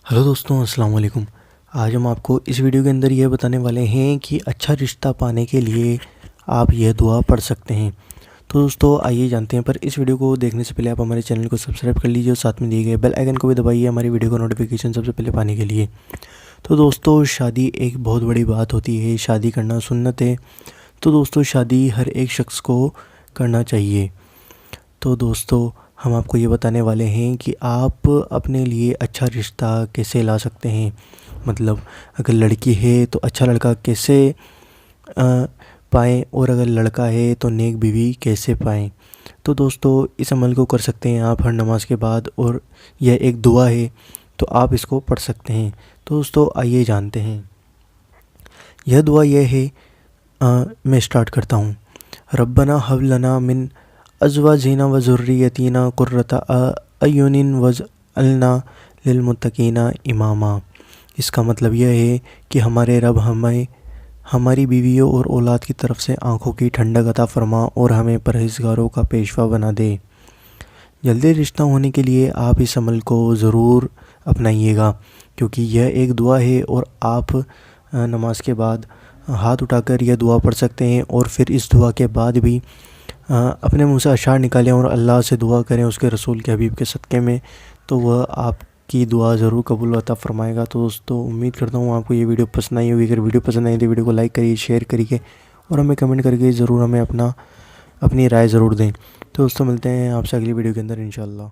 Hello दोस्तों, अस्सलाम वालेकुम। आज हम आपको इस वीडियो के अंदर ये बताने वाले हैं कि अच्छा रिश्ता पाने के लिए आप यह दुआ पढ़ सकते हैं। तो दोस्तों आइए जानते हैं, पर इस वीडियो को देखने से पहले आप हमारे चैनल को सब्सक्राइब कर लीजिए और साथ में दिए गए बेल आइकन को भी दबाइए हमारी वीडियो का नोटिफिकेशन सबसे पहले पाने के लिए। तो दोस्तों शादी एक बहुत बड़ी बात होती है, शादी करना सुन्नत है। तो दोस्तों शादी हर एक शख्स को करना चाहिए। तो दोस्तों हम आपको ये बताने वाले हैं कि आप अपने लिए अच्छा रिश्ता कैसे ला सकते हैं। मतलब अगर लड़की है तो अच्छा लड़का कैसे पाएँ, और अगर लड़का है तो नेक बीवी कैसे पाएँ। तो दोस्तों इस अमल को कर सकते हैं आप हर नमाज के बाद, और यह एक दुआ है तो आप इसको पढ़ सकते हैं। तो दोस्तों आइए जानते हैं। यह दुआ यह है, मैं स्टार्ट करता हूँ। रब्बना हब लना मिन अज़वाजिना व ज़ुर्रियतिना कुर्रता अयुनिन वजअलना लिलमुत्तकीना इमामा। इसका मतलब यह है कि हमारे रब हमें हमारी बीवियों और औलाद की तरफ से आँखों की ठंडक अता फरमा और हमें परहेज़गारों का पेशवा बना दे। जल्दी रिश्ता होने के लिए आप इस अमल को ज़रूर अपनाइएगा, क्योंकि यह एक दुआ है और आप नमाज के बाद हाथ उठाकर यह दुआ पढ़ सकते हैं। और फिर इस दुआ के बाद भी अपने मुंह से अशार निकालें और अल्लाह से दुआ करें उसके रसूल के हबीब के सदक़े में, तो वह आपकी दुआ ज़रूर कबूल अता फ़रमाएगा। तो दोस्तों उम्मीद करता हूँ आपको ये वीडियो पसंद आई होगी। अगर वीडियो पसंद आई तो वीडियो को लाइक करिए, शेयर करिए और हमें कमेंट करके ज़रूर हमें अपनी राय ज़रूर दें। तो दोस्तों मिलते हैं आपसे अगली वीडियो के अंदर इंशाअल्लाह।